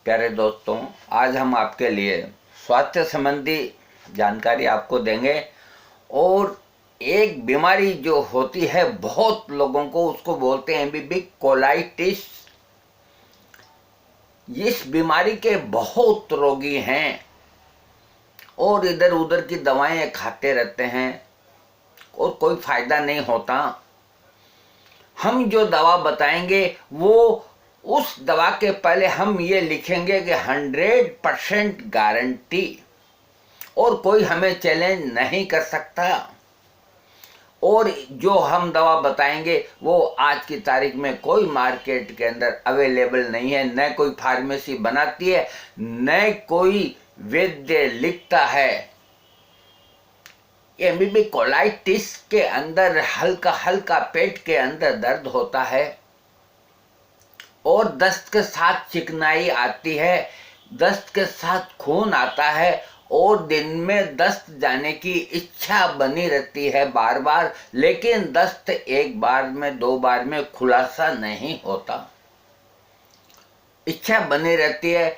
प्यारे दोस्तों, आज हम आपके लिए स्वास्थ्य संबंधी जानकारी आपको देंगे। और एक बीमारी जो होती है बहुत लोगों को, उसको बोलते हैं एमबीबी कोलाइटिस। इस बीमारी के बहुत रोगी हैं और इधर उधर की दवाएं खाते रहते हैं और कोई फायदा नहीं होता। हम जो दवा बताएंगे वो उस दवा के पहले हम ये लिखेंगे कि 100% गारंटी, और कोई हमें चैलेंज नहीं कर सकता। और जो हम दवा बताएंगे वो आज की तारीख में कोई मार्केट के अंदर अवेलेबल नहीं है, न कोई फार्मेसी बनाती है, न कोई वैद्य लिखता है। एमबीबी कोलाइटिस के अंदर हल्का हल्का पेट के अंदर दर्द होता है और दस्त के साथ चिकनाई आती है, दस्त के साथ खून आता है और दिन में दस्त जाने की इच्छा बनी रहती है बार बार, लेकिन दस्त एक बार में दो बार में खुलासा नहीं होता। इच्छा बनी रहती है,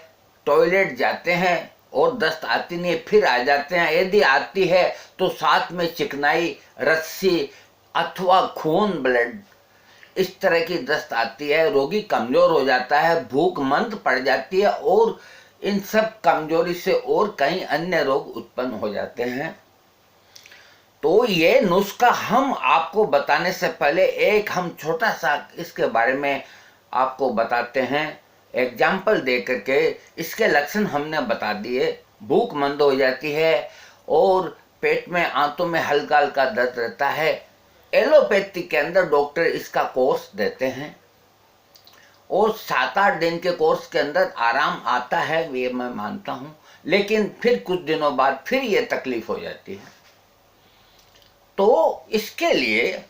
टॉयलेट जाते हैं और दस्त आती नहीं, फिर आ जाते हैं। यदि आती है तो साथ में चिकनाई, रस्सी अथवा खून, ब्लड, इस तरह की दस्त आती है। रोगी कमजोर हो जाता है, भूख मंद पड़ जाती है और इन सब कमजोरी से और कई अन्य रोग उत्पन्न हो जाते हैं। तो ये नुस्खा हम आपको बताने से पहले एक हम छोटा सा इसके बारे में आपको बताते हैं, एग्जाम्पल दे करके। इसके लक्षण हमने बता दिए। भूख मंद हो जाती है और पेट में, आंतों में हल्का हल्का दर्द रहता है। एलोपैथी के अंदर डॉक्टर इसका कोर्स देते हैं और 7-8 दिन के कोर्स के अंदर आराम आता है, ये मैं मानता हूं, लेकिन फिर कुछ दिनों बाद फिर ये तकलीफ हो जाती है। तो इसके लिए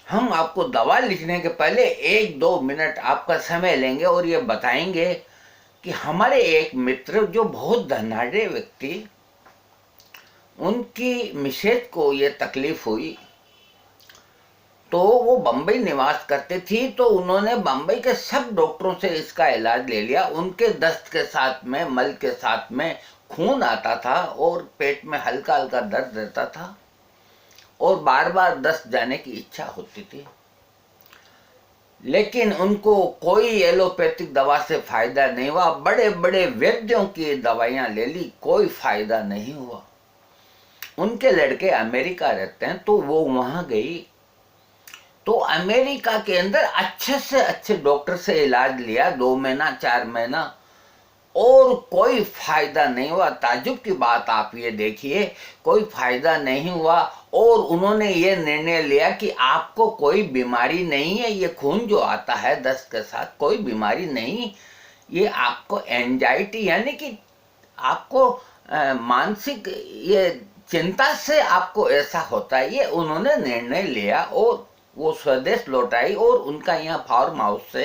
हम आपको दवा लिखने के पहले 1-2 मिनट आपका समय लेंगे और ये बताएंगे कि हमारे एक मित्र जो बहुत धनाढ़ व्यक्ति, उनकी मिसेज को ये तकलीफ हुई। तो वो बम्बई निवास करते थी, तो उन्होंने बम्बई के सब डॉक्टरों से इसका इलाज ले लिया। उनके दस्त के साथ में, मल के साथ में खून आता था और पेट में हल्का हल्का दर्द रहता था और बार बार दस्त जाने की इच्छा होती थी, लेकिन उनको कोई एलोपैथिक दवा से फायदा नहीं हुआ। बड़े बड़े वैद्यों की दवाइयां ले ली, कोई फायदा नहीं हुआ। उनके लड़के अमेरिका रहते हैं, तो वो वहां गई। तो अमेरिका के अंदर अच्छे से अच्छे डॉक्टर से इलाज लिया, 2 महीना 4 महीना, और कोई फायदा नहीं हुआ। ताज्जुब की बात आप ये देखिए, कोई फायदा नहीं हुआ। और उन्होंने ये निर्णय लिया कि आपको कोई बीमारी नहीं है, ये खून जो आता है दस्त के साथ कोई बीमारी नहीं, ये आपको एंजाइटी यानी कि आपको मानसिक ये चिंता से आपको ऐसा होता है। ये उन्होंने निर्णय लिया और वो स्वदेश लौट आई। और उनका यहाँ फार्म हाउस से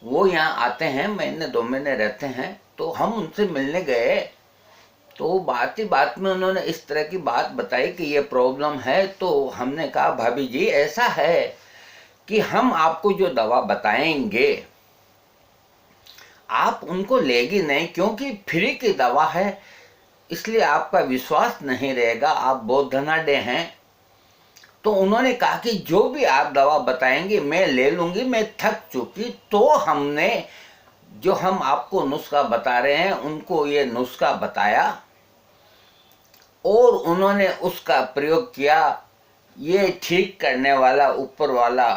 वो यहाँ आते हैं, महीने 2 महीने रहते हैं। तो हम उनसे मिलने गए, तो बात ही बात में उन्होंने इस तरह की बात बताई कि ये प्रॉब्लम है। तो हमने कहा, भाभी जी ऐसा है कि हम आपको जो दवा बताएंगे आप उनको लेगी नहीं, क्योंकि फ्री की दवा है, इसलिए आपका विश्वास नहीं रहेगा, आप बहुत धनाढ़ हैं। तो उन्होंने कहा कि जो भी आप दवा बताएंगे मैं ले लूंगी, मैं थक चुकी। तो हमने जो हम आपको नुस्खा बता रहे हैं उनको ये नुस्खा बताया और उन्होंने उसका प्रयोग किया। ये ठीक करने वाला ऊपर वाला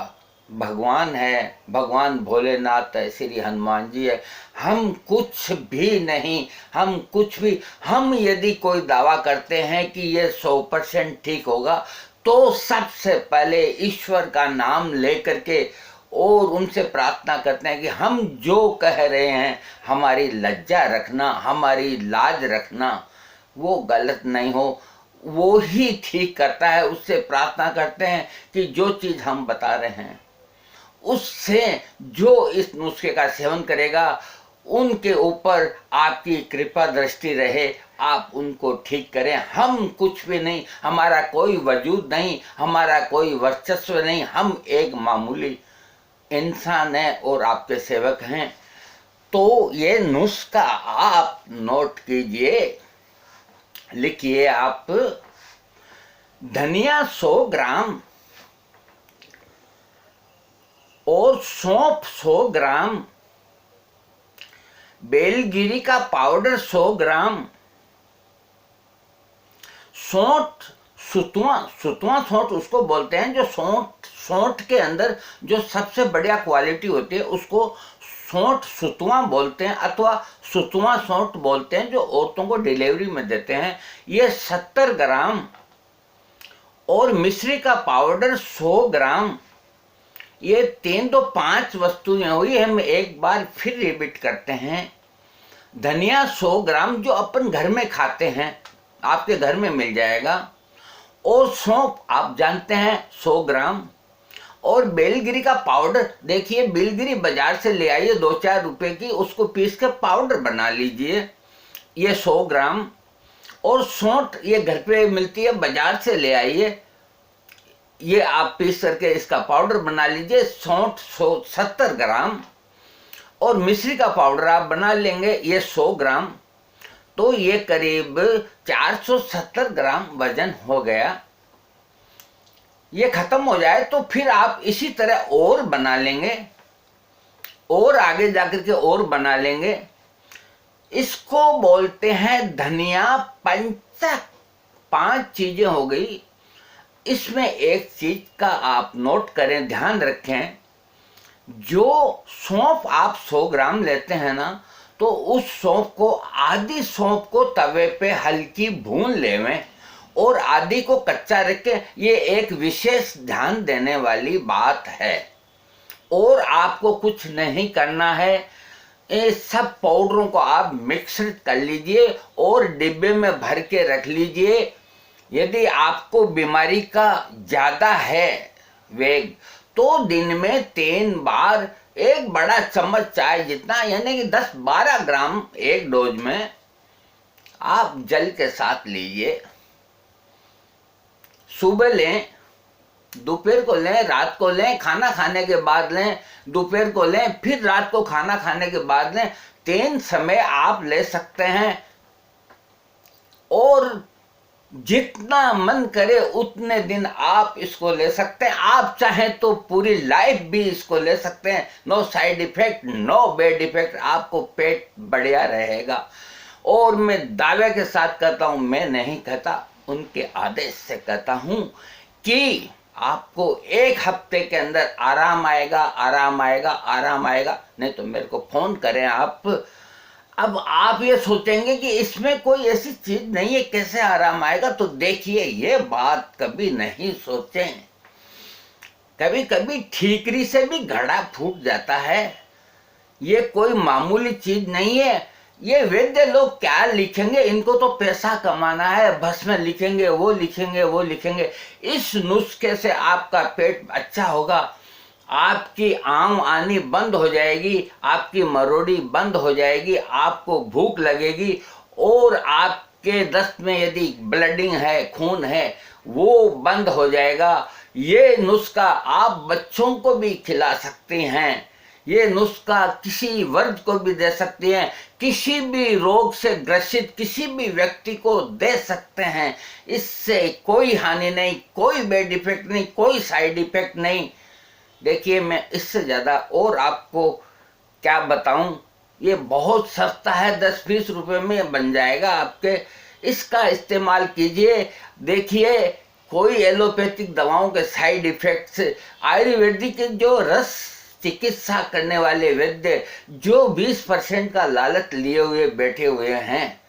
भगवान है, भगवान भोलेनाथ है, श्री हनुमान जी है। हम कुछ भी नहीं, हम कुछ भी, हम यदि कोई दावा करते हैं कि ये 100% ठीक होगा, तो सबसे पहले ईश्वर का नाम लेकर के और उनसे प्रार्थना करते हैं कि हम जो कह रहे हैं हमारी लज्जा रखना, हमारी लाज रखना, वो गलत नहीं हो, वो ही ठीक करता है। उससे प्रार्थना करते हैं कि जो चीज़ हम बता रहे हैं उससे जो इस नुस्खे का सेवन करेगा उनके ऊपर आपकी कृपा दृष्टि रहे, आप उनको ठीक करें। हम कुछ भी नहीं, हमारा कोई वजूद नहीं, हमारा कोई वर्चस्व नहीं, हम एक मामूली इंसान हैं और आपके सेवक हैं। तो ये नुस्खा आप नोट कीजिए, लिखिए आप। धनिया 100 ग्राम और सौंफ 100 ग्राम, बेलगिरी का पाउडर 100 ग्राम, सौंठ, सुतवा सौंठ उसको बोलते हैं, जो सौंठ के अंदर जो सबसे बढ़िया क्वालिटी होती है उसको सौंठ सुतवा बोलते हैं, अथवा सुतवा सौंठ बोलते हैं, जो औरतों को डिलीवरी में देते हैं। ये 70 ग्राम और मिश्री का पाउडर 100 ग्राम। ये 3 तो 5 वस्तुएं हुई। हम एक बार फिर रिपीट करते हैं। धनिया 100 ग्राम जो अपन घर में खाते हैं, आपके घर में मिल जाएगा। और सौंफ आप जानते हैं 100 ग्राम। और बेलगिरी का पाउडर, देखिए बेलगिरी बाजार से ले आइए 2-4 रुपए की, उसको पीस के पाउडर बना लीजिए, ये 100 ग्राम। और सौंठ ये घर पे मिलती है, बाजार से ले आइए, ये आप पीस करके इसका पाउडर बना लीजिए, सौंठ 70 ग्राम। और मिश्री का पाउडर आप बना लेंगे, ये 100 ग्राम। तो ये करीब 470 ग्राम वजन हो गया। ये खत्म हो जाए तो फिर आप इसी तरह और बना लेंगे, और आगे जाकर के और बना लेंगे। इसको बोलते हैं धनिया पंचक। 5 चीजें हो गई। इसमें एक चीज का आप नोट करें, ध्यान रखें, जो सौंफ आप 100 ग्राम लेते हैं ना, तो उस सौंफ को, आधी सौंफ को तवे पे हल्की भून लेवें और आधी को कच्चा रखें। ये एक विशेष ध्यान देने वाली बात है। और आपको कुछ नहीं करना है, ये सब पाउडरों को आप मिक्स कर लीजिए और डिब्बे में भर के रख लीजिए। यदि आपको बीमारी का ज्यादा है वेग, तो दिन में 3 बार 1 बड़ा चम्मच चाय जितना, यानी कि 10-12 ग्राम एक डोज में आप जल के साथ लीजिए। सुबह लें, दोपहर को लें, रात को लें, खाना खाने के बाद लें, दोपहर को लें, फिर रात को खाना खाने के बाद लें। 3 समय आप ले सकते हैं। और जितना मन करे उतने दिन आप इसको ले सकते हैं। आप चाहें तो पूरी लाइफ भी इसको ले सकते हैं। No side effect, no bad effect, आपको पेट बढ़िया रहेगा। और मैं दावे के साथ कहता हूं, मैं नहीं कहता, उनके आदेश से कहता हूं कि आपको 1 हफ्ते के अंदर आराम आएगा, आराम आएगा, आराम आएगा। नहीं तो मेरे को फोन करें आप। अब आप ये सोचेंगे कि इसमें कोई ऐसी चीज नहीं है, कैसे आराम आएगा? तो देखिए, ये बात कभी नहीं सोचें। कभी कभी ठीकरी से भी घड़ा फूट जाता है। ये कोई मामूली चीज नहीं है। ये वैद्य लोग क्या लिखेंगे, इनको तो पैसा कमाना है, बस में लिखेंगे, वो लिखेंगे, वो लिखेंगे। इस नुस्खे से आपका पेट अच्छा होगा, आपकी आम आनी बंद हो जाएगी, आपकी मरोड़ी बंद हो जाएगी, आपको भूख लगेगी, और आपके दस्त में यदि ब्लडिंग है, खून है, वो बंद हो जाएगा। ये नुस्खा आप बच्चों को भी खिला सकती हैं। ये नुस्खा किसी वर्ग को भी दे सकती हैं। किसी भी रोग से ग्रसित किसी भी व्यक्ति को दे सकते हैं। इससे कोई हानि नहीं, कोई बैड इफेक्ट नहीं, कोई साइड इफेक्ट नहीं। देखिए, मैं इससे ज़्यादा और आपको क्या बताऊं। ये बहुत सस्ता है, 10-20 रुपए में बन जाएगा आपके। इसका इस्तेमाल कीजिए। देखिए, कोई एलोपैथिक दवाओं के साइड इफेक्ट्स, आयुर्वेदिक जो रस चिकित्सा करने वाले वैद्य जो 20% का लालच लिए हुए बैठे हुए हैं,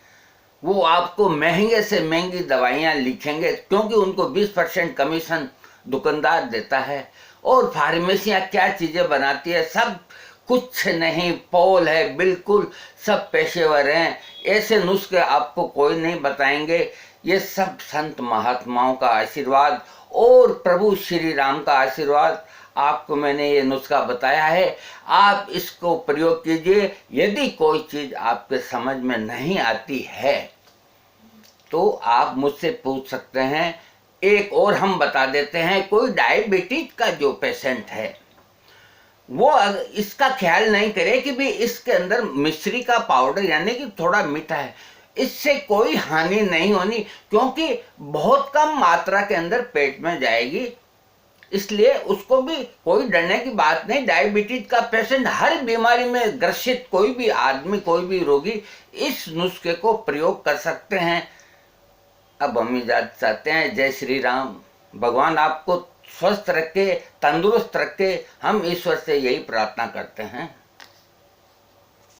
वो आपको महंगे से महंगी दवाइयाँ लिखेंगे, क्योंकि उनको 20% कमीशन दुकानदार देता है। और फार्मेसियाँ क्या चीज़ें बनाती है, सब कुछ नहीं, पोल है बिल्कुल, सब पेशेवर हैं। ऐसे नुस्खे आपको कोई नहीं बताएंगे। ये सब संत महात्माओं का आशीर्वाद और प्रभु श्री राम का आशीर्वाद, आपको मैंने ये नुस्खा बताया है। आप इसको प्रयोग कीजिए। यदि कोई चीज़ आपके समझ में नहीं आती है तो आप मुझसे पूछ सकते हैं। एक और हम बता देते हैं, कोई डायबिटीज का जो पेशेंट है वो इसका ख्याल नहीं करे कि भी इसके अंदर मिश्री का पाउडर यानी कि थोड़ा मीठा है, इससे कोई हानि नहीं होनी, क्योंकि बहुत कम मात्रा के अंदर पेट में जाएगी, इसलिए उसको भी कोई डरने की बात नहीं। डायबिटीज का पेशेंट, हर बीमारी में ग्रसित कोई भी आदमी, कोई भी रोगी इस नुस्खे को प्रयोग कर सकते हैं। अब हम इजाजत चाहते हैं। जय श्री राम। भगवान आपको स्वस्थ रखे, तंदुरुस्त रखे, हम ईश्वर से यही प्रार्थना करते हैं।